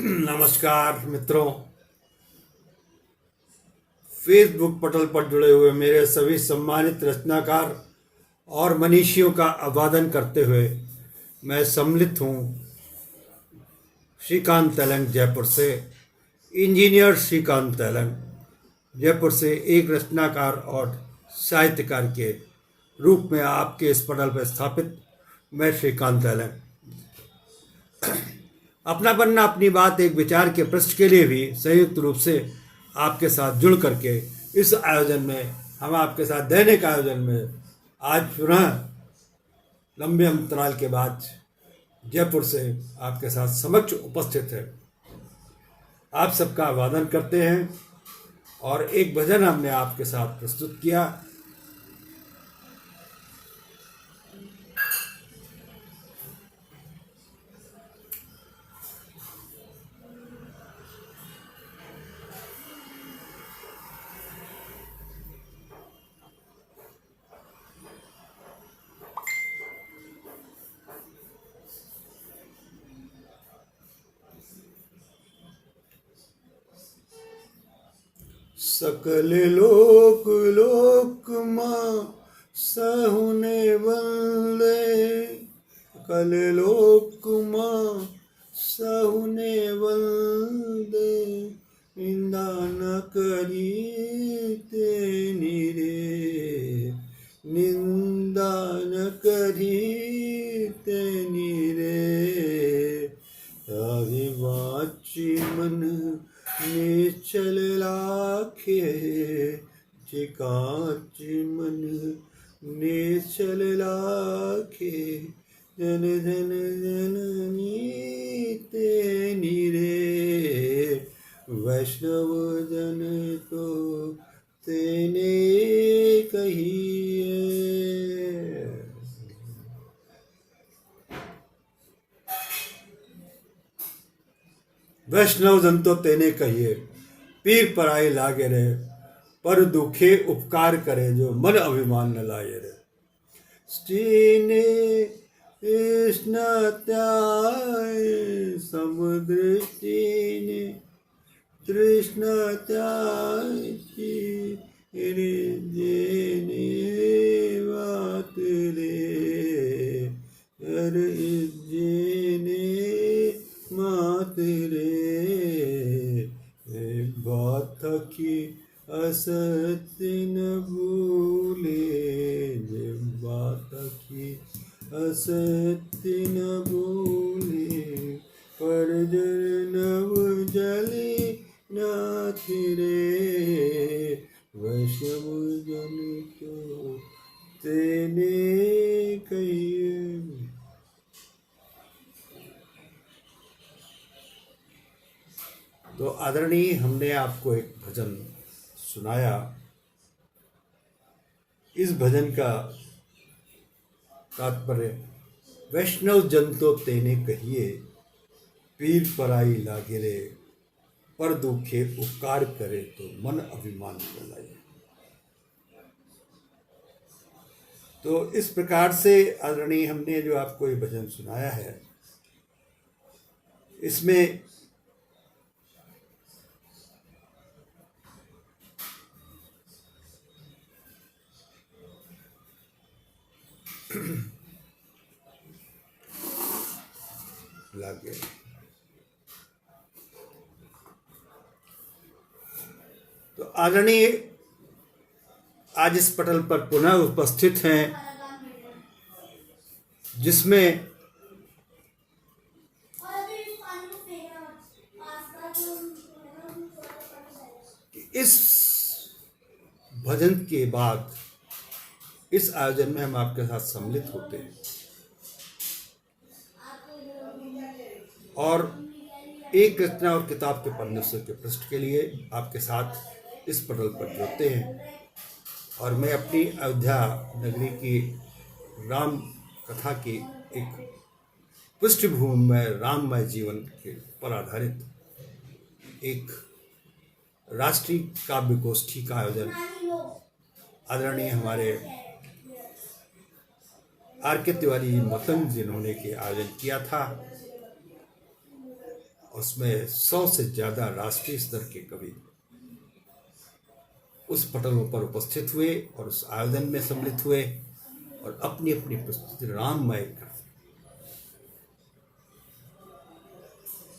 नमस्कार मित्रों। फेसबुक पटल पर जुड़े हुए मेरे सभी सम्मानित रचनाकार और मनीषियों का अभिवादन करते हुए मैं सम्मिलित हूँ श्रीकांत तेलंग जयपुर से। इंजीनियर श्रीकांत तेलंग जयपुर से एक रचनाकार और साहित्यकार के रूप में आपके इस पटल पर स्थापित मैं श्रीकांत तेलंग अपना बनना अपनी बात एक विचार के पृष्ठ के लिए भी संयुक्त रूप से आपके साथ जुड़ करके इस आयोजन में हम आपके साथ दैनिक आयोजन में आज पुनः लंबे अंतराल के बाद जयपुर से आपके साथ समक्ष उपस्थित है। आप सबका अभिवादन करते हैं और एक भजन हमने आपके साथ प्रस्तुत किया। सकल लोक लोक माँ सहुने वंदे, सकल लोक माँ सहुने वंदे, निंदा न करी तेनी रे, निंदा न करी तेनी रे। आदिवाची मन निश्चल लाखे, चिकाची मन निश्चल लाखे, जन जन जननी तेनी रे। वैष्णव जन तो तेने कहिए। वैष्णव जन तो तेने कहिए, पीर पराई लागे रे, पर दुखे उपकार करे जो मन अभिमान न लाए रे। स्टीने कृष्ण त्याय समुदृष्टिने, तृष्ण त्याय रे जेने बात रे, अर जेने मात रे। बात की असत्य न भूले, बात की असत्य न भूले, पर नव जले नाथ रे। वैष्णव जन तो तेने कहिए। तो आदरणीय, हमने आपको एक भजन सुनाया। इस भजन का तात्पर्य वैष्णव जन तो तेने कहिए, पीर पराई लागे रे, पर दुखे उपकार करे तो मन अभिमान न लाए। तो इस प्रकार से आदरणीय, हमने जो आपको ये भजन सुनाया है, इसमें लागे तो आदरणीय आज इस पटल पर पुनः उपस्थित हैं, जिसमें इस भजन के बाद इस आयोजन में हम आपके साथ सम्मिलित होते हैं और एक रचना और किताब के पन्ने के पृष्ठ के लिए आपके साथ इस पटल पर जुड़ते हैं। और मैं अपनी अयोध्या नगरी की राम कथा की एक पृष्ठभूमि में राममय जीवन के पर आधारित एक राष्ट्रीय काव्य गोष्ठी का आयोजन आदरणीय हमारे आर के तिवारी मतंग जिन्होंने के आयोजन किया था। उसमें 100 से ज़्यादा राष्ट्रीय स्तर के कवि उस पटल पर उपस्थित हुए और उस आयोजन में सम्मिलित हुए और अपनी अपनी प्रस्तुति राममय कर।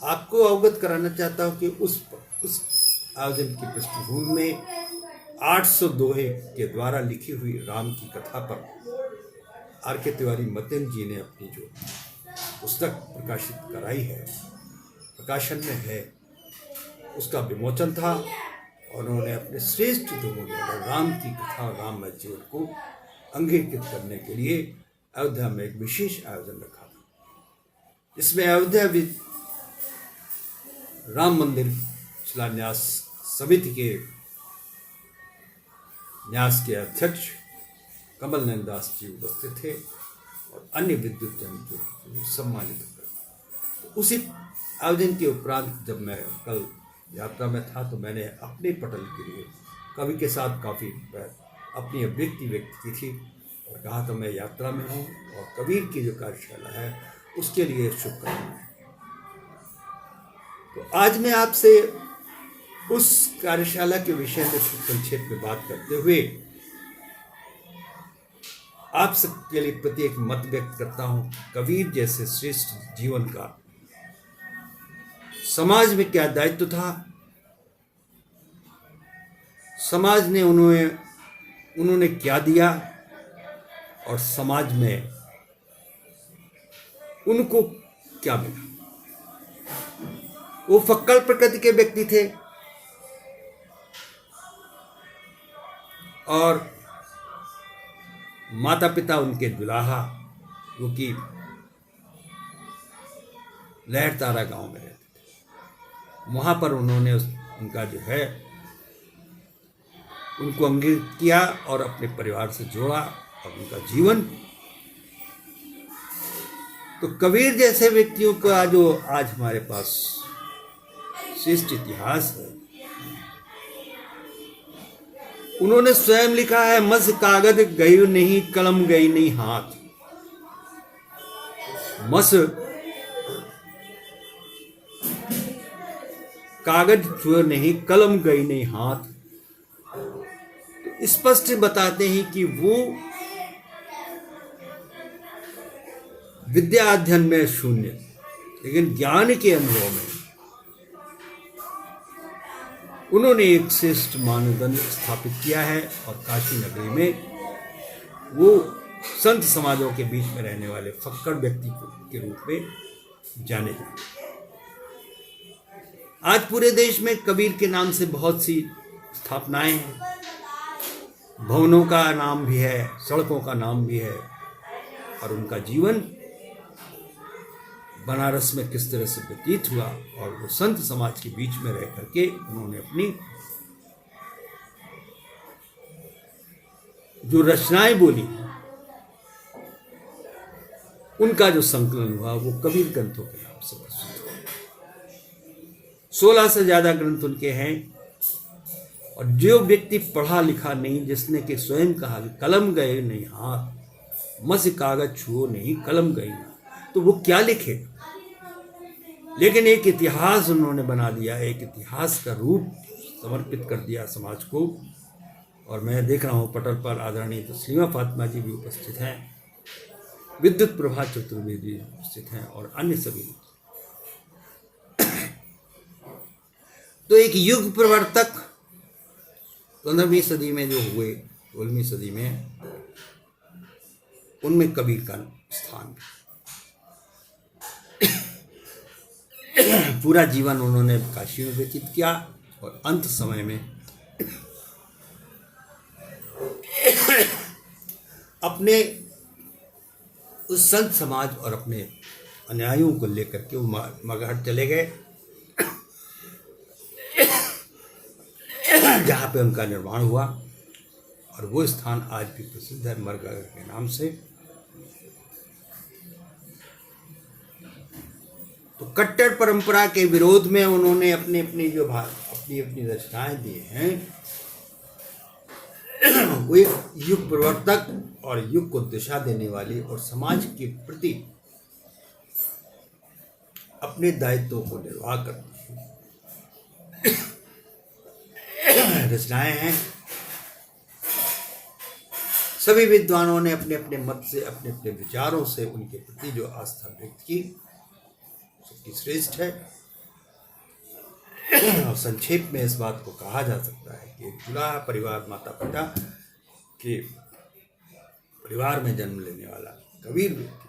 आपको अवगत कराना चाहता हूं कि उस आयोजन की पृष्ठभूमि में 800 दोहे के द्वारा लिखी हुई राम की कथा पर आर.के. तिवारी मतेन जी ने अपनी जो पुस्तक प्रकाशित कराई है, प्रकाशन में है, उसका विमोचन था और उन्होंने अपने श्रेष्ठ दोहों द्वारा राम की कथा और राममय जीवन को अंगीकृत करने के लिए अयोध्या में एक विशेष आयोजन रखा था, जिसमें अयोध्या राम मंदिर शिलान्यास समिति के न्यास के अध्यक्ष कमल नयन दास जी उपस्थित थे और अन्य विद्युत जन को सम्मानित कर। उसी आयोजन के उपरांत जब मैं कल यात्रा में था तो मैंने अपने पटल के लिए कवि के साथ काफ़ी अपनी अभिव्यक्ति व्यक्त की थी और कहा तो मैं यात्रा में हूँ और कबीर की जो कार्यशाला है उसके लिए शुभकामनाएं। तो आज मैं आपसे उस कार्यशाला के विषय में संक्षेप में बात करते हुए आप सबके लिए प्रति एक मत व्यक्त करता हूँ। कबीर जैसे श्रेष्ठ जीवन का समाज में क्या दायित्व था, समाज ने उन्होंने क्या दिया और समाज में उनको क्या मिला। वो फक्कड़ प्रकृति के व्यक्ति थे और माता पिता उनके दुलाहा, जो कि लहरतारा गांव में रहते थे, वहां पर उन्होंने उनका जो है उनको अंगीकृत किया और अपने परिवार से जोड़ा और उनका जीवन। तो कबीर जैसे व्यक्तियों का जो आज हमारे पास श्रेष्ठ इतिहास है, उन्होंने स्वयं लिखा है, मस कागज गई नहीं कलम गई नहीं हाथ। मस कागज छुए नहीं, कलम गई नहीं हाथ। तो स्पष्ट बताते हैं कि वो विद्या अध्ययन में शून्य, लेकिन ज्ञान के अनुभव में उन्होंने एक श्रेष्ठ मानदंड स्थापित किया है और काशी नगरी में वो संत समाजों के बीच में रहने वाले फक्कड़ व्यक्ति के रूप में जाने जाते। आज पूरे देश में कबीर के नाम से बहुत सी स्थापनाएं हैं, भवनों का नाम भी है, सड़कों का नाम भी है और उनका जीवन बनारस में किस तरह से व्यतीत हुआ और वो संत समाज के बीच में रह करके उन्होंने अपनी जो रचनाएं बोली, उनका जो संकलन हुआ वो कबीर ग्रंथों के नाम से प्रसिद्ध हुआ। 16 से ज्यादा ग्रंथ उनके हैं और जो व्यक्ति पढ़ा लिखा नहीं, जिसने कि स्वयं कहा कि कलम गए नहीं हाथ, मस कागज छुओ नहीं कलम गई ना, तो वो क्या लिखे। लेकिन एक इतिहास उन्होंने बना दिया, एक इतिहास का रूप समर्पित कर दिया समाज को। और मैं देख रहा हूँ पटल पर आदरणीय तस्लीमा फातिमा जी भी उपस्थित हैं, विद्युत प्रभा चतुर्वेदी उपस्थित हैं और अन्य सभी। तो एक युग प्रवर्तक 15वीं सदी में जो हुए, 16वीं सदी में, उनमें कबीर का स्थान। पूरा जीवन उन्होंने काशी में व्यतीत किया और अंत समय में अपने उस संत समाज और अपने अनुयायियों को लेकर के वो मगहर चले गए, जहाँ पे उनका निर्माण हुआ और वो स्थान आज भी प्रसिद्ध है मरघर के नाम से। तो कट्टर परंपरा के विरोध में उन्होंने अपनी अपनी रचनाएं दी हैं। वो एक युग प्रवर्तक और युग को दिशा देने वाली और समाज के प्रति अपनी अपने दायित्वों को निर्वाह करती है। रचनाएं हैं। सभी विद्वानों ने अपने अपने मत से, अपने अपने विचारों से उनके प्रति जो आस्था व्यक्त की, सबकी श्रेष्ठ है। और संक्षेप में इस बात को कहा जा सकता है कि एक जुड़ा परिवार, माता पिता के परिवार में जन्म लेने वाला कबीर व्यक्ति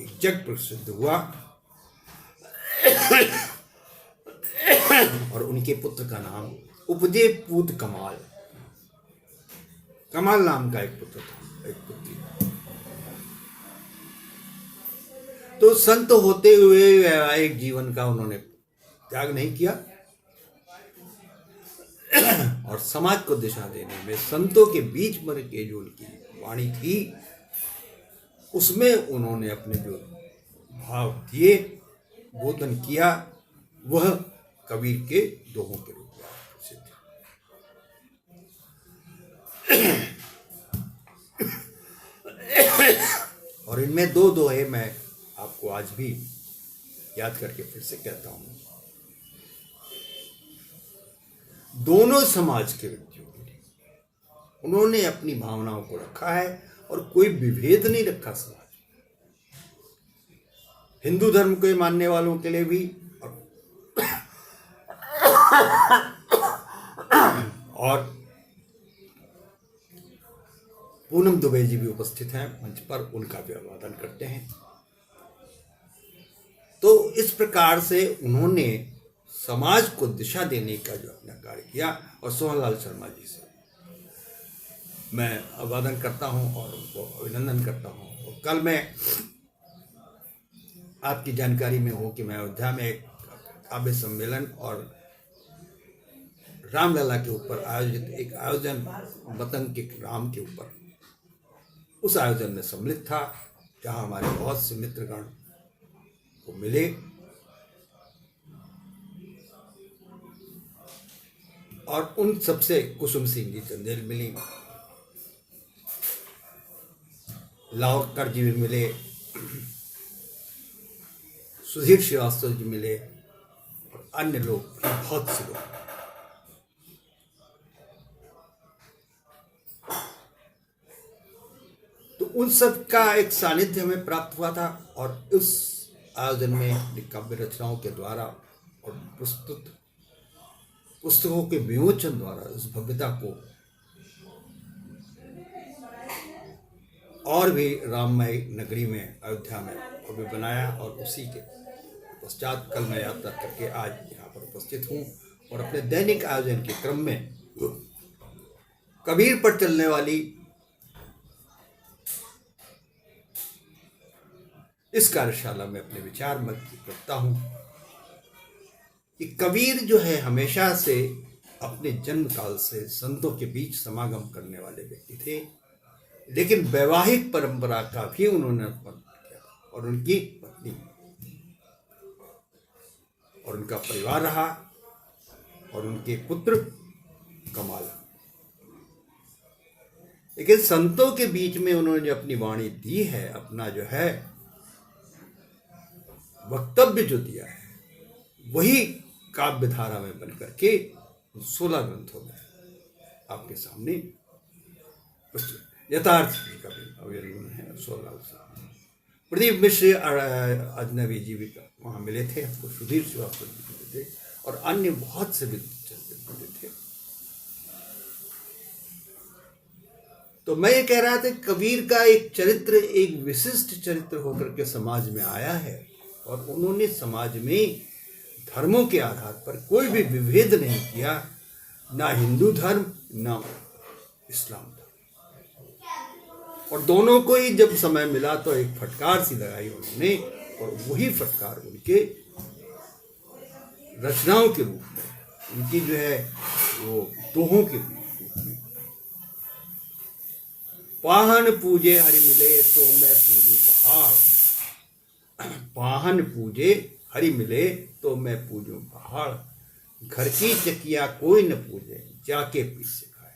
एक जग प्रसिद्ध हुआ और उनके पुत्र का नाम उपजे पूत कमाल, कमाल नाम का एक पुत्र था, एक पुत्री। तो संत होते हुए वैवाहिक जीवन का उन्होंने त्याग नहीं किया और समाज को दिशा देने में संतों के बीच मर के जो उनकी वाणी थी, उसमें उन्होंने अपने जो भाव दिए, बोधन किया, वह कबीर के दोहों के रूप में प्रसिद्ध है। और इनमें दो दोहे मैं आपको आज भी याद करके फिर से कहता हूं। दोनों समाज के व्यक्तियों के लिए उन्होंने अपनी भावनाओं को रखा है और कोई विभेद नहीं रखा समाज। हिंदू धर्म के मानने वालों के लिए भी और पूनम दुबे जी भी उपस्थित हैं मंच पर, उनका भी अभिवादन करते हैं। तो इस प्रकार से उन्होंने समाज को दिशा देने का जो अपना कार्य किया, और सोहनलाल शर्मा जी से मैं अभिवादन करता हूं और उनको अभिनंदन करता हूं। और कल मैं आपकी जानकारी में हूं कि मैं अयोध्या में एक काव्य सम्मेलन और रामलला के ऊपर आयोजित एक आयोजन, वतन के राम के ऊपर, उस आयोजन में सम्मिलित था, जहां हमारे बहुत से मित्रगण को मिले और उन सबसे कुसुम सिंह जी चंदेल मिली, लावकर जी भी मिले, सुधीर श्रीवास्तव जी मिले और अन्य लोग, बहुत से लोग। तो उन सब का एक सानिध्य हमें प्राप्त हुआ था और उस आयोजन में काव्य रचनाओं के द्वारा और प्रस्तुत पुस्तकों के विमोचन द्वारा उस भव्यता को और भी राममय नगरी में, अयोध्या में भव्य बनाया। और उसी के पश्चात कल मैं यात्रा करके आज यहाँ पर उपस्थित हूँ और अपने दैनिक आयोजन के क्रम में कबीर पर चलने वाली इस कार्यशाला में अपने विचार व्यक्त करता हूँ कि कबीर जो है हमेशा से अपने जन्म काल से संतों के बीच समागम करने वाले व्यक्ति थे, लेकिन वैवाहिक परंपरा का भी उन्होंने अपमान किया और उनकी पत्नी और उनका परिवार रहा और उनके पुत्र कमाल। लेकिन संतों के बीच में उन्होंने जो अपनी वाणी दी है, अपना जो है वक्तव्य जो दिया है, वही काव्य धारा में बन करके 16 ग्रंथों में आपके सामने यथार्थ का भी अवलोकन है। 16 प्रदीप मिश्र अजनबी जी भी वहाँ मिले थे, हमको सुधीर श्रीवास्तव जी मिले थे और अन्य बहुत से मिले थे। तो मैं ये कह रहा था कबीर का एक चरित्र, एक विशिष्ट चरित्र होकर के समाज में आया है और उन्होंने समाज में धर्मों के आधार पर कोई भी विभेद नहीं किया, ना हिंदू धर्म ना इस्लाम धर्म। और दोनों को ही जब समय मिला तो एक फटकार सी लगाई उन्होंने, और वही फटकार उनके रचनाओं के रूप में, उनकी जो है वो दोहों के रूप में, पाहन पूजे हरि मिले तो मैं पूजू पहाड़, पाहन पूजे हरि मिले तो मैं पूजू पहाड़, घर की चकिया कोई न पूजे जाके पीस से खाए।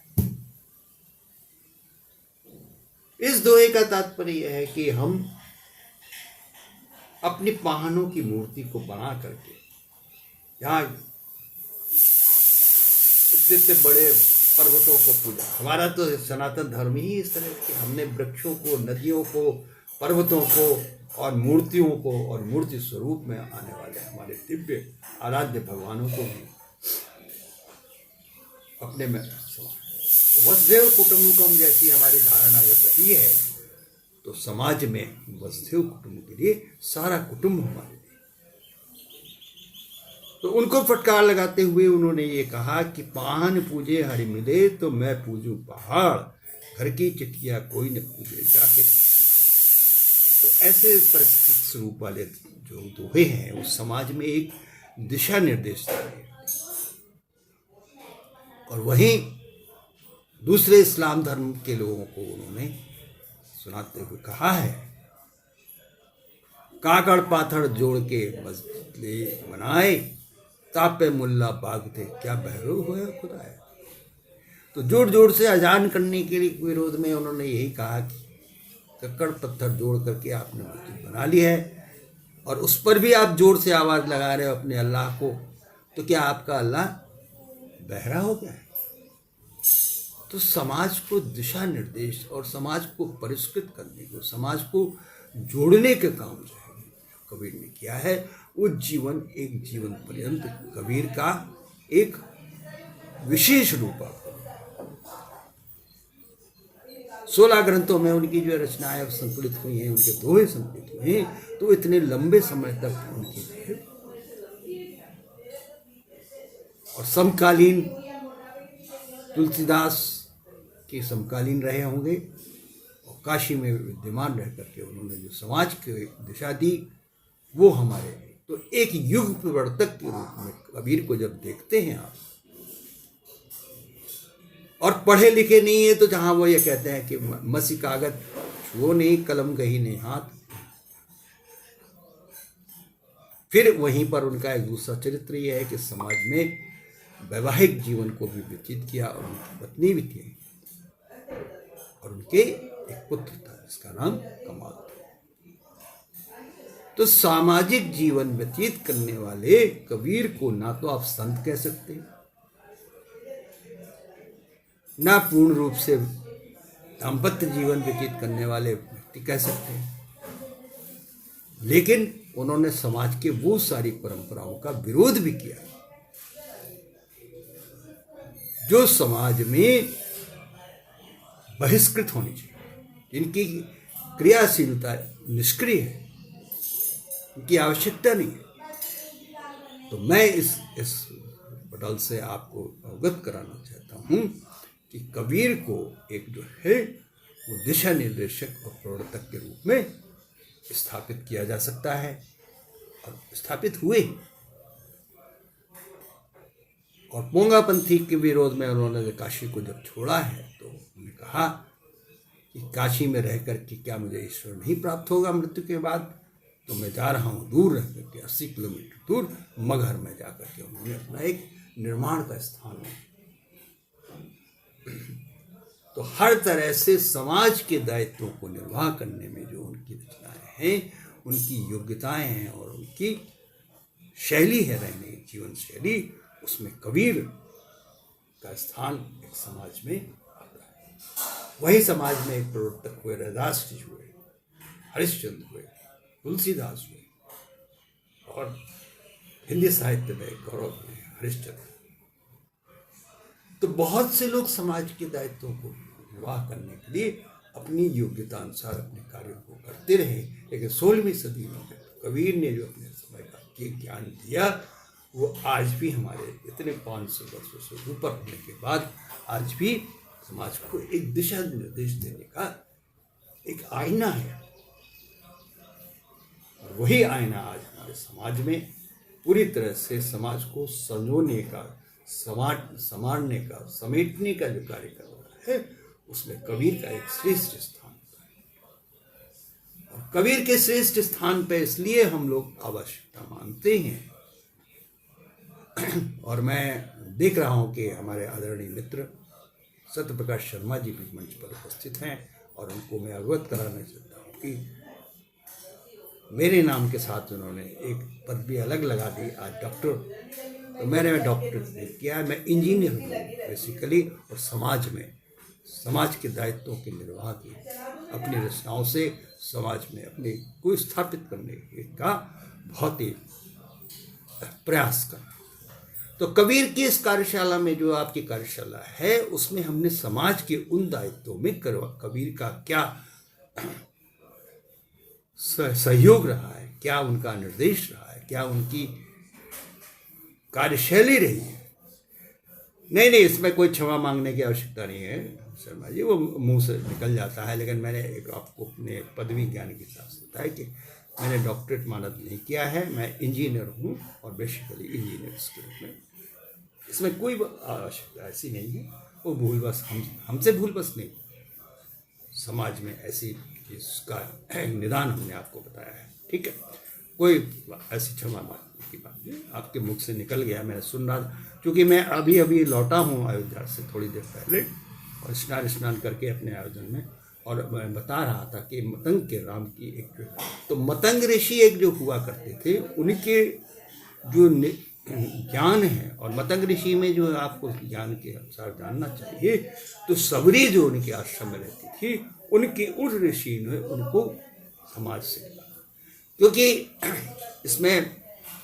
इस दोहे का तात्पर्य यह है कि हम अपनी पाहनों की मूर्ति को बना करके यहाँ इतने इतने बड़े पर्वतों को पूजा। हमारा तो सनातन धर्म ही इस तरह के, हमने वृक्षों को, नदियों को, पर्वतों को और मूर्तियों को और मूर्ति स्वरूप में आने वाले हमारे दिव्य आराध्य भगवानों को भी अपने में वसुदेव कुटुंबकम जैसी हमारी धारणा जब रही है तो समाज में वसुदेव कुटुंब के लिए सारा कुटुंब हमारे लिए। तो उनको फटकार लगाते हुए उन्होंने ये कहा कि पाहन पूजे हरि मिले तो मैं पूजूं पहाड़, घर की चिट्ठिया कोई न पूजे जाके। तो ऐसे परिस्थिति स्वरूप वाले जो दोहे हैं उस समाज में एक दिशा निर्देश थे। और वहीं दूसरे इस्लाम धर्म के लोगों को उन्होंने सुनाते हुए कहा है, काकड़ पाथर जोड़ के मस्जिद बनाए, तापे मुल्ला बाग थे क्या बहरू हुआ खुदा है। तो जोर जोर से अजान करने के लिए विरोध में उन्होंने यही कहा कि कक्कड़ पत्थर जोड़ करके आपने मस्जिद बना ली है और उस पर भी आप जोर से आवाज़ लगा रहे हो अपने अल्लाह को, तो क्या आपका अल्लाह बहरा हो गया है। तो समाज को दिशा निर्देश और समाज को परिष्कृत करने को, समाज को जोड़ने के काम जो है कबीर ने किया है, वो जीवन एक जीवन पर्यंत कबीर का एक विशेष रूप है। 16 ग्रंथों में उनकी जो रचनाएं संकलित हुई हैं, उनके दोहे संकलित हुए हैं, तो इतने लंबे समय तक उनकी और समकालीन तुलसीदास के समकालीन रहे होंगे और काशी में विद्यमान रह करके उन्होंने जो समाज की दिशा दी वो हमारे। तो एक युग प्रवर्तक के रूप में कबीर को जब देखते हैं आप, और पढ़े लिखे नहीं है तो जहां वो ये कहते हैं कि मसी कागज छुओ नहीं, कलम गही नहीं हाथ, फिर वहीं पर उनका एक दूसरा चरित्र यह है कि समाज में वैवाहिक जीवन को भी व्यतीत किया और उनकी पत्नी भी थी और उनके एक पुत्र था जिसका नाम कमाल था। तो सामाजिक जीवन व्यतीत करने वाले कबीर को ना तो आप संत कह सकते, ना पूर्ण रूप से दाम्पत्य जीवन व्यतीत करने वाले व्यक्ति कह सकते हैं, लेकिन उन्होंने समाज के वो सारी परंपराओं का विरोध भी किया जो समाज में बहिष्कृत होनी चाहिए, जिनकी क्रियाशीलता निष्क्रिय है, उनकी आवश्यकता नहीं है। तो मैं इस पटल से आपको अवगत कराना चाहता हूँ कि कबीर को एक जो है वो दिशा निर्देशक और प्रवर्तक के रूप में स्थापित किया जा सकता है और स्थापित हुए। और पोंगापंथी के विरोध में उन्होंने काशी को जब छोड़ा है तो उन्होंने कहा कि काशी में रह कर के क्या मुझे ईश्वर नहीं प्राप्त होगा मृत्यु के बाद, तो मैं जा रहा हूँ दूर रह करके 80 किलोमीटर दूर मगहर में जा करके उन्होंने अपना एक निर्माण का स्थान है। तो हर तरह से समाज के दायित्वों को निर्वाह करने में जो उनकी रचनाएं हैं, उनकी योग्यताएं हैं और उनकी शैली है रहने की जीवन शैली, उसमें कबीर का स्थान एक समाज में आता है। वही समाज में एक प्रवर्तक हुए, रैदास जी हुए, हरिश्चंद्र हुए, तुलसीदास हुए और हिंदी साहित्य में गौरव हुए हरिश्चंद्र। तो बहुत से लोग समाज के दायित्वों को निर्वाह करने के लिए अपनी योग्यता अनुसार अपने कार्यों को करते रहे, लेकिन 16वीं सदी में कबीर ने जो अपने समय का ज्ञान दिया वो आज भी हमारे इतने 500 वर्षों से ऊपर होने के बाद आज भी समाज को एक दिशा निर्देश देने का एक आईना है। और वही आईना आज हमारे समाज में पूरी तरह से समाज को संजोने का, संवारने का, समेटने का जो कार्य कर रहा है, उसमें कबीर का एक श्रेष्ठ स्थान होता है। और कबीर के श्रेष्ठ स्थान पर इसलिए हम लोग आवश्यकता मानते हैं। और मैं देख रहा हूँ कि हमारे आदरणीय मित्र सत्यप्रकाश शर्मा जी भी मंच पर उपस्थित हैं और उनको मैं अवगत कराना चाहता हूँ कि मेरे नाम के साथ उन्होंने एक पदवी अलग लगा दी, आज डॉक्टर। तो मैंने डॉक्टर नहीं किया, मैं इंजीनियर हूँ बेसिकली, और समाज में समाज के दायित्वों के निर्वाह की अपनी रचनाओं से समाज में अपने को स्थापित करने का बहुत ही प्रयास करना। तो कबीर की इस कार्यशाला में, जो आपकी कार्यशाला है, उसमें हमने समाज के उन दायित्वों में कबीर का क्या सहयोग रहा है, क्या उनका निर्देश रहा है, क्या उनकी कार्यशैली रही है। नहीं, इसमें कोई क्षमा मांगने की आवश्यकता नहीं है शर्मा जी, वो मुंह से निकल जाता है। लेकिन मैंने एक आपको अपने पदवी ज्ञान के साथ बताया कि मैंने डॉक्टरेट मानद नहीं किया है, मैं इंजीनियर हूँ और बेसिकली इंजीनियर के रूप में। इसमें कोई आवश्यकता ऐसी नहीं है, वो भूल बस हमसे भूल बस नहीं, समाज में ऐसी चीज़ का निदान हमने आपको बताया है। ठीक है, कोई ऐसी क्षमा मांगने की बात नहीं, आपके मुख से निकल गया, मैंने सुन रहा था। क्योंकि मैं अभी लौटा हूँ अयोध्या से थोड़ी देर पहले, और स्नान करके अपने आयोजन में, और मैं बता रहा था कि मतंग के राम की एक, तो मतंग ऋषि एक जो हुआ करते थे, उनके जो ज्ञान है, और मतंग ऋषि में जो आपको ज्ञान के अनुसार जानना चाहिए, तो सबरी जो उनके आश्रम में रहती थी, उनकी उस ऋषि ने उनको समाज से मिला। क्योंकि इसमें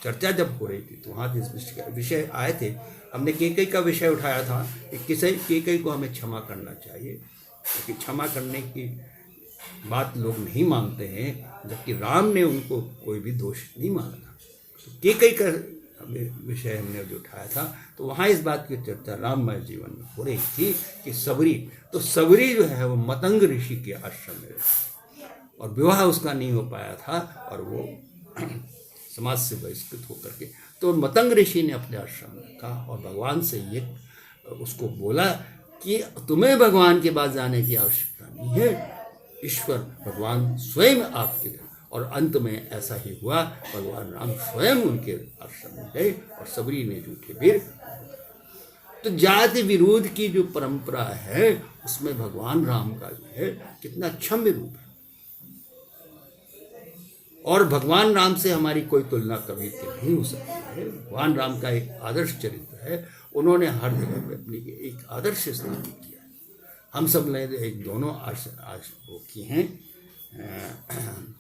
चर्चा जब हो रही थी तो वहाँ जिस विषय आए थे, हमने केकई का विषय उठाया था कि किसी केकई को हमें क्षमा करना चाहिए, क्योंकि क्षमा करने की बात लोग नहीं मानते हैं, जबकि राम ने उनको कोई भी दोष नहीं माना था। तो केकई का विषय हमने जो उठाया था, तो वहाँ इस बात की चर्चा राममय जीवन में हो रही थी कि सबरी, तो सबरी जो है वो मतंग ऋषि के आश्रम में रहती, और विवाह उसका नहीं हो पाया था, और वो समाज से बहिष्कृत होकर के, तो मतंग ऋषि ने अपने आश्रम में रखा, और भगवान से ये उसको बोला कि तुम्हें भगवान के पास जाने की आवश्यकता नहीं है, ईश्वर भगवान स्वयं आपके, और अंत में ऐसा ही हुआ, भगवान राम स्वयं उनके आश्रम में गए, और सबरी ने जूठे वीर। तो जाति विरोध की जो परंपरा है, उसमें भगवान राम का जो है कितना क्षम्य रूप है, और भगवान राम से हमारी कोई तुलना कभी नहीं हो सकती है। भगवान राम का एक आदर्श चरित्र है, उन्होंने हर जगह पे अपनी एक आदर्श स्थापित किया है। हम सब ने एक दोनों वो की हैं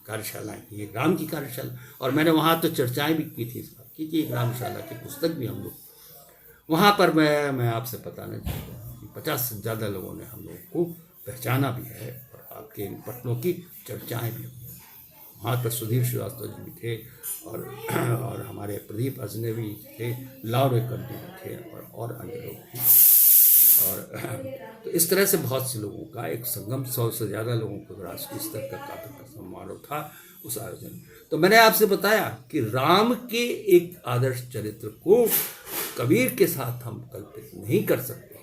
कार्यशालाएं की, एक राम की कार्यशाला, और मैंने वहाँ तो चर्चाएं भी की थी इस बात की, कि एक रामशाला की पुस्तक भी हम लोग वहाँ पर, मैं आपसे बताना चाहता हूँ कि 50 से ज़्यादा लोगों ने हम लोग को पहचाना भी है, और आपके इन पत्रों की चर्चाएँ भी हुई। वहाँ पर सुधीर श्रीवास्तव जी भी थे, और हमारे प्रदीप अजनबी थे, लाव रेकर्डी थे, और अन्य लोग हैं। और तो इस तरह से बहुत से लोगों का एक संगम, 100 से ज़्यादा लोगों को राष्ट्रीय स्तर का समारोह था उस आयोजन में। तो मैंने आपसे बताया कि राम के एक आदर्श चरित्र को कबीर के साथ हम कल्पित नहीं कर सकते।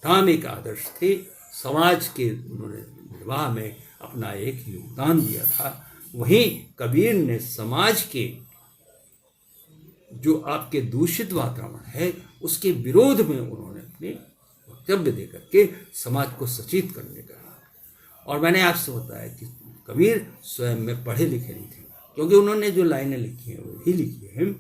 राम एक आदर्श थे, समाज के उन्होंने निर्वाह में अपना एक योगदान दिया था। वहीं कबीर ने समाज के जो आपके दूषित वातावरण है, उसके विरोध में उन्होंने अपने वक्तव्य देकर के समाज को सचेत करने का। और मैंने आपसे बताया कि कबीर स्वयं में पढ़े लिखे नहीं थे, क्योंकि उन्होंने जो लाइनें लिखी हैं वो ही लिखी हैं,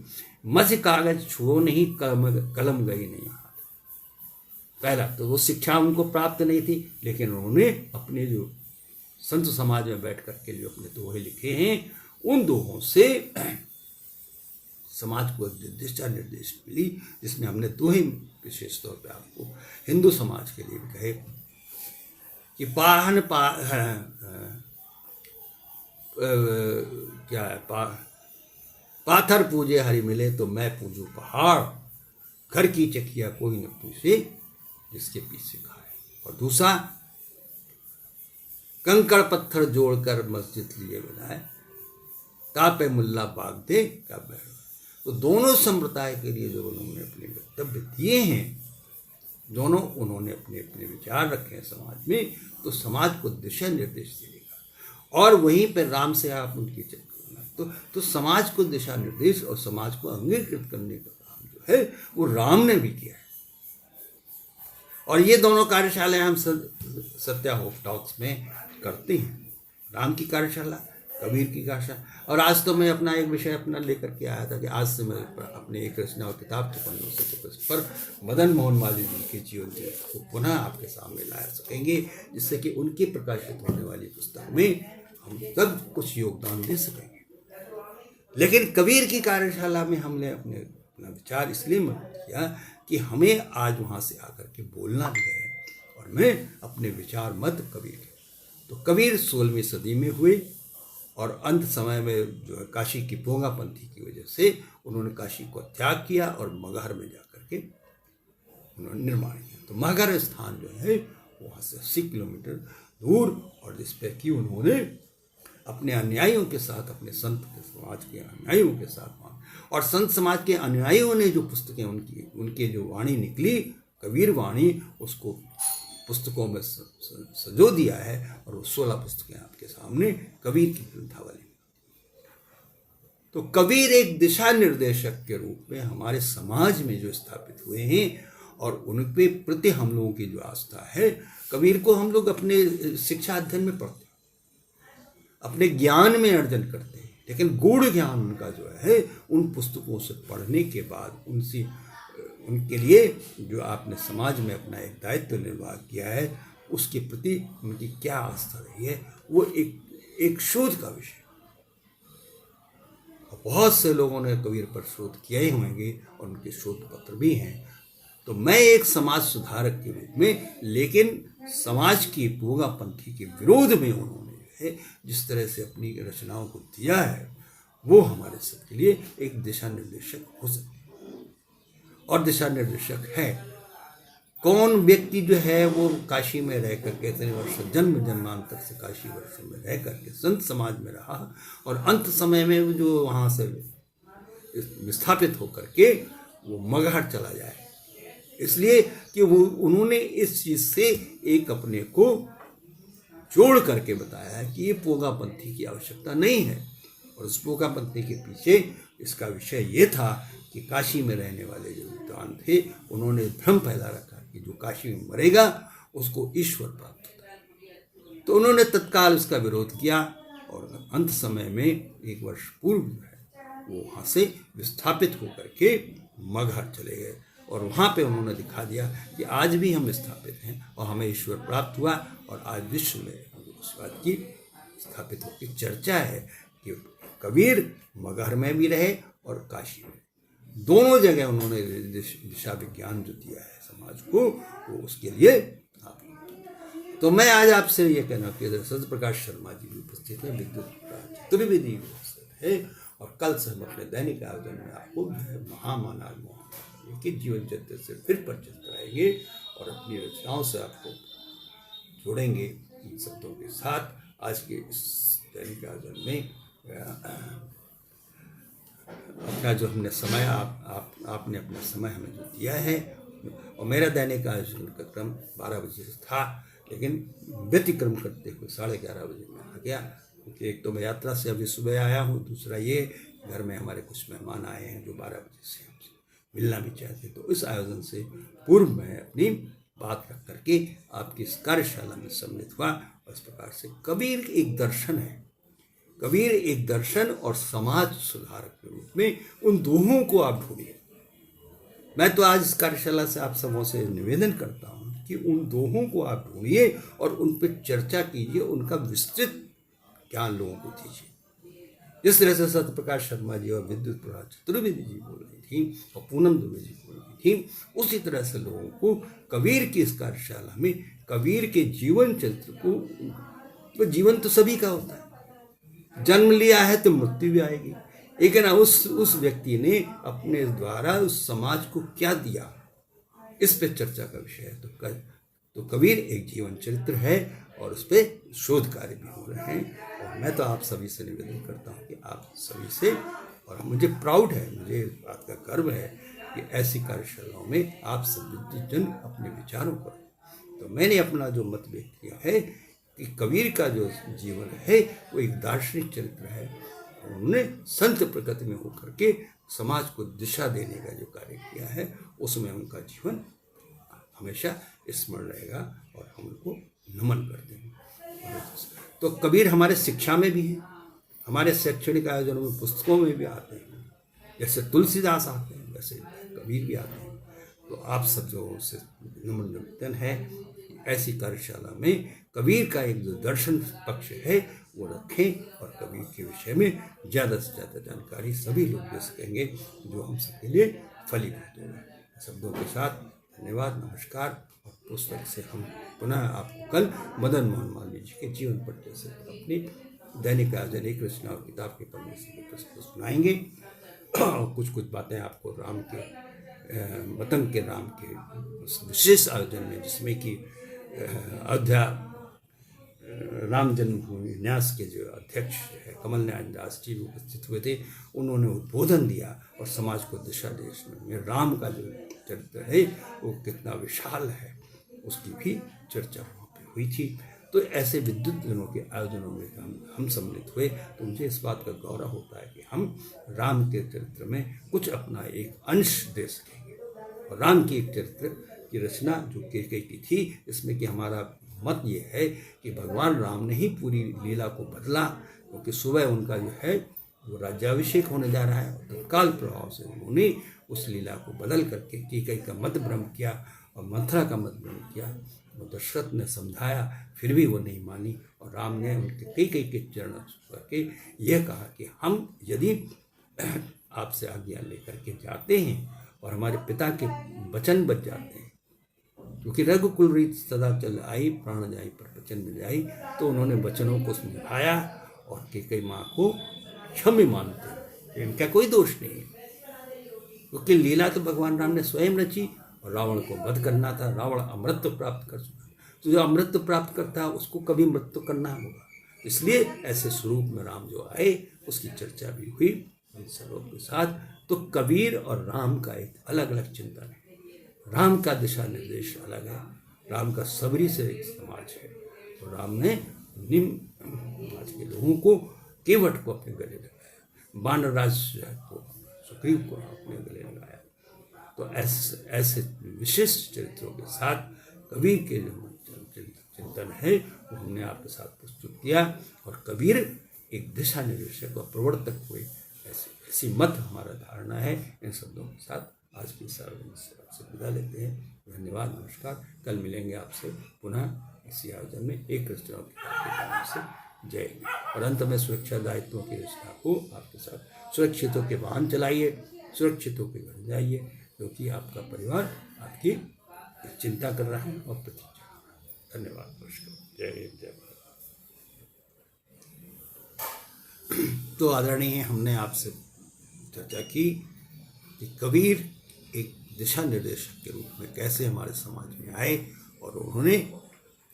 मझ कागज छुओ नहीं, कलम गई नहीं हाथ। पहला तो वो शिक्षा उनको प्राप्त नहीं थी, लेकिन उन्होंने अपने जो संत समाज में बैठ करके जो अपने दोहे लिखे हैं, उन दोहों से समाज को दिशा निर्देश मिली, जिसमें हमने दोहे विशेष तौर पे आपको हिंदू समाज के लिए भी कहे कि क्या है, पाथर पूजे हरि मिले तो मैं पूजू पहाड़, घर की चकिया कोई न पूछे जिसके पीछे खाए। और दूसरा, कंकड़ पत्थर जोड़कर मस्जिद लिए बनाए, तापे मुल्ला बाग दे क्या बैठ। तो दोनों संप्रदाय के लिए जो उन्होंने अपने वक्तव्य दिए हैं, दोनों उन्होंने अपने अपने विचार रखे हैं समाज में, तो समाज को दिशा निर्देश देगा। और वहीं पर राम से आप उनकी चर्चा, तो समाज को दिशा निर्देश और समाज को अंगीकृत करने का काम जो है वो राम ने भी किया है। और ये दोनों कार्यशालाएं हम सत्या होप टॉक्स में करते हैं, राम की कार्यशाला कबीर की भाषा। और आज तो मैं अपना एक विषय अपना लेकर के आया था कि आज से मैं अपने एक रचना और किताब के पन्नों से के पृष्ठ पर मदन मोहन मालवीय जी के जीवन चरित्र को पुनः आपके सामने ला सकेंगे, जिससे कि उनकी प्रकाशित होने वाली पुस्तक में हम सब कुछ योगदान दे सकेंगे। लेकिन कबीर की कार्यशाला में हमने अपना विचार इसलिए मत किया कि हमें आज वहाँ से आकर के बोलना भी है, और मैं अपने विचार मत कबीर के। तो कबीर 16वीं सदी में हुए और अंत समय में जो है काशी की पोंगा पंथी की वजह से उन्होंने काशी को त्याग किया और मगहर में जाकर के उन्होंने निर्माण किया। तो मगहर स्थान जो है वहाँ से 80 किलोमीटर दूर, और जिस पे कि उन्होंने अपने अनुयायियों के साथ, अपने संत के समाज के अनुयायियों के साथ, और संत समाज के अनुयायियों ने जो पुस्तकें उनके जो वाणी निकली, कबीर वाणी, उसको पुस्तकों में सजो दिया है। और वो 16 पुस्तकें आपके सामने कबीर की ग्रंथावली। तो कबीर एक दिशा निर्देशक के रूप में हमारे समाज में जो स्थापित हुए हैं, और उनके प्रति हम लोगों की जो आस्था है, कबीर को हम लोग अपने शिक्षा अध्ययन में पढ़ते हैं, अपने ज्ञान में अर्जन करते हैं, लेकिन गूढ़ ज्ञान उनका जो है उन पुस्तकों से पढ़ने के बाद उनके लिए जो आपने समाज में अपना एक दायित्व निर्वाह किया है, उसके प्रति उनकी क्या आस्था रही है, वो एक शोध का विषय। बहुत से लोगों ने कबीर पर शोध किए ही होंगे और उनके शोध पत्र भी हैं। तो मैं एक समाज सुधारक के रूप में, लेकिन समाज की पोंगा पंथी के विरोध में उन्होंने है जिस तरह से अपनी रचनाओं को दिया है, वो हमारे सबके लिए एक दिशा निर्देशक हो सकती है। और दिशा निर्देशक है कौन व्यक्ति जो है वो काशी में रह करके इतने वर्ष जन्मांतर से काशी वर्षों में रह करके संत समाज में रहा, और अंत समय में जो वहाँ से विस्थापित होकर के वो मगहर चला जाए, इसलिए कि वो उन्होंने इस चीज़ से एक अपने को जोड़ करके बताया है कि ये पोंगा पंथी की आवश्यकता नहीं है। और उस पोंगा पंथी के पीछे इसका विषय ये था कि काशी में रहने वाले जो विद्वान थे, उन्होंने भ्रम फैला रखा कि जो काशी में मरेगा उसको ईश्वर प्राप्त होता है। तो उन्होंने तत्काल उसका विरोध किया, और अंत समय में 1 वर्ष पूर्व जो है वो वहाँ से विस्थापित होकर के मगहर चले गए, और वहाँ पे उन्होंने दिखा दिया कि आज भी हम स्थापित हैं और हमें ईश्वर प्राप्त हुआ। और आज विश्व में उस बात की स्थापित होकर चर्चा है कि कबीर मगहर में भी रहे और काशी में, दोनों जगह उन्होंने दिशा विज्ञान जो दिया है समाज को, वो उसके लिए। तो मैं आज आपसे ये कहना कि सत्य प्रकाश शर्मा जी भी उपस्थित है, विद्युत चतुर्वेदी उपस्थित है, और कल से हम अपने दैनिक आयोजन में आपको महामानव के जीवन चरित्र से फिर परिचित कराएंगे और अपनी रचनाओं से आपको जोड़ेंगे इन शब्दों के साथ। आज के इस दैनिक आयोजन में अपना जो हमने समय आपने अपना समय हमें जो दिया है, और मेरा दैनिक आयोजन का क्रम 12 बजे से था, लेकिन व्यतिक्रम करते हुए 11:30 बजे में आ गया, क्योंकि एक तो मैं यात्रा से अभी सुबह आया हूँ, दूसरा ये घर में हमारे कुछ मेहमान आए हैं जो 12 बजे से हमसे मिलना भी चाहते। तो इस आयोजन से पूर्व मैं अपनी बात रख करके आपकी इस कार्यशाला में सम्मिलित हुआ। और इस प्रकार से कबीर एक दर्शन है, कबीर एक दर्शन और समाज सुधारक के रूप में उन दोहों को आप ढूंढिए। मैं तो आज इस कार्यशाला से आप सबों से निवेदन करता हूँ कि उन दोहों को आप ढूंढिए और उन पर चर्चा कीजिए, उनका विस्तृत ज्ञान लोगों को दीजिए। जिस तरह से सत्य प्रकाश शर्मा जी और विद्युत प्रकाश चतुर्वेदी जी बोल रही थी और पूनम दुबे जी बोल रही थी, उसी तरह से लोगों को कबीर की इस कार्यशाला में कबीर के जीवन चरित्र को, तो जीवन तो सभी का होता है, जन्म लिया है तो मृत्यु भी आएगी, लेकिन उस व्यक्ति ने अपने द्वारा उस समाज को क्या दिया, इस पे चर्चा का विषय है। तो कबीर एक जीवन चरित्र है और उस पर शोध कार्य भी हो रहे हैं। और मैं तो आप सभी से निवेदन करता हूँ कि आप सभी से, और मुझे प्राउड है, मुझे इस बात का गर्व है कि ऐसी कार्यशालाओं में आप सब जन अपने विचारों पर, तो मैंने अपना जो मत व्यक्त किया है कि कबीर का जो जीवन है वो एक दार्शनिक चरित्र है। उन्होंने संत प्रकृति में होकर के समाज को दिशा देने का जो कार्य किया है, उसमें उनका जीवन हमेशा स्मरण रहेगा और हम उनको नमन करते हैं। तो कबीर हमारे शिक्षा में भी है, हमारे शैक्षणिक आयोजनों में पुस्तकों में भी आते हैं, जैसे तुलसीदास आते हैं वैसे कबीर भी आते हैं। तो आप सब जो से निमंत्रण है ऐसी कार्यशाला में कबीर का एक जो दर्शन पक्ष है वो रखें और कबीर के विषय में ज़्यादा से ज़्यादा जानकारी सभी लोग दे सकेंगे, जो हम सबके लिए फलीभूत होगा। शब्दों के साथ धन्यवाद, नमस्कार। और पुस्तक से हम पुनः आपको कल मदन मोहन मालवीय जी के जीवन पर जैसे अपनी दैनिक आयोजन एक रचना और किताब के पढ़ने से पुस्तक सुनाएंगे। कुछ बातें आपको राम के वतन के राम के उस विशेष आयोजन में, जिसमें कि अयोध्या राम जन्मभूमि न्यास के जो अध्यक्ष है कमल नारायण दास जी उपस्थित हुए थे, उन्होंने उद्बोधन दिया और समाज को दिशा देश में राम का जो चरित्र है वो कितना विशाल है उसकी भी चर्चा वहाँ पे हुई थी। तो ऐसे विद्युत दिनों के आयोजनों में हम सम्मिलित हुए, तो मुझे इस बात का गौरव होता है कि हम राम के चरित्र में कुछ अपना एक अंश दे सकेंगे। और राम की एक चरित्र की रचना जो कैकेयी की थी, इसमें कि हमारा मत ये है कि भगवान राम ने ही पूरी लीला को बदला, क्योंकि सुबह उनका जो है वो राज्याभिषेक होने जा रहा है और तत्काल प्रभाव से उन्होंने उस लीला को बदल करके कैकेयी का मत भ्रम किया और मथुरा का मत भ्रम किया। वो दशरथ ने समझाया, फिर भी वो नहीं मानी और राम ने उनके कैकेयी के चरण करके यह कहा कि हम यदि आपसे आज्ञा लेकर के जाते हैं और हमारे पिता के वचन बच जाते हैं, क्योंकि रघुकुल रीत सदा चल आई, प्राण जाई पर वचन मिल जाई, तो उन्होंने वचनों को निभाया और कैकेयी माँ को क्षम्य मानते, इनका कोई दोष नहीं है, क्योंकि लीला तो भगवान राम ने स्वयं रची और रावण को वध करना था। रावण अमृत प्राप्त कर चुका, तो जो अमृत प्राप्त करता है उसको कभी मृत्यु करना होगा। इसलिए ऐसे स्वरूप में राम जो आए उसकी चर्चा भी हुई इन सबों के साथ। तो कबीर और राम का एक अलग अलग चिंतन है, राम का दिशा निर्देश अलग है। राम का सबरी से एक समाज है, तो राम ने निम्न समाज के लोगों को, केवट को अपने गले लगाया, वानरराज को, सुग्रीव को अपने गले लगाया। तो ऐसे विशिष्ट चरित्रों के साथ कबीर के जो चिंतन है वो हमने आपके साथ प्रस्तुत किया। और कबीर एक दिशा निर्देशक और प्रवर्तक हुए, ऐसी मत हमारा धारणा है। इन शब्दों के साथ आज की सार्वजनिक सेवा से विदा लेते हैं। धन्यवाद, नमस्कार। कल मिलेंगे आपसे पुनः इसी आयोजन में एक रचना और किताब के नाम से। जय हिंद। और अंत में सुरक्षा दायित्वों की रचना को आपके साथ। सुरक्षित होकर वाहन चलाइए, सुरक्षित होकर घर जाइए, क्योंकि आपका परिवार आपकी चिंता कर रहा है और प्रतीक्षा कर रहा है। धन्यवाद, नमस्कार, जय हिंद, जय भारत। तो आदरणीय, हमने आपसे चर्चा की कि कबीर एक दिशा निर्देशक के रूप में कैसे हमारे समाज में आए और उन्होंने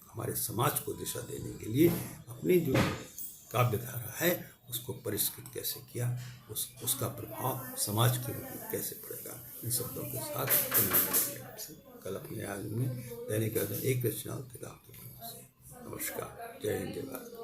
हमारे समाज को दिशा देने के लिए अपनी जो काव्यधारा है उसको परिष्कृत कैसे किया, उसका प्रभाव समाज के रूप में कैसे पड़ेगा। इन शब्दों के साथ आपसे कल अपने आयोजन में दैनिक आयोजन एक रचना और किताब के पढ़ने से। नमस्कार, जय हिंद, जय भारत।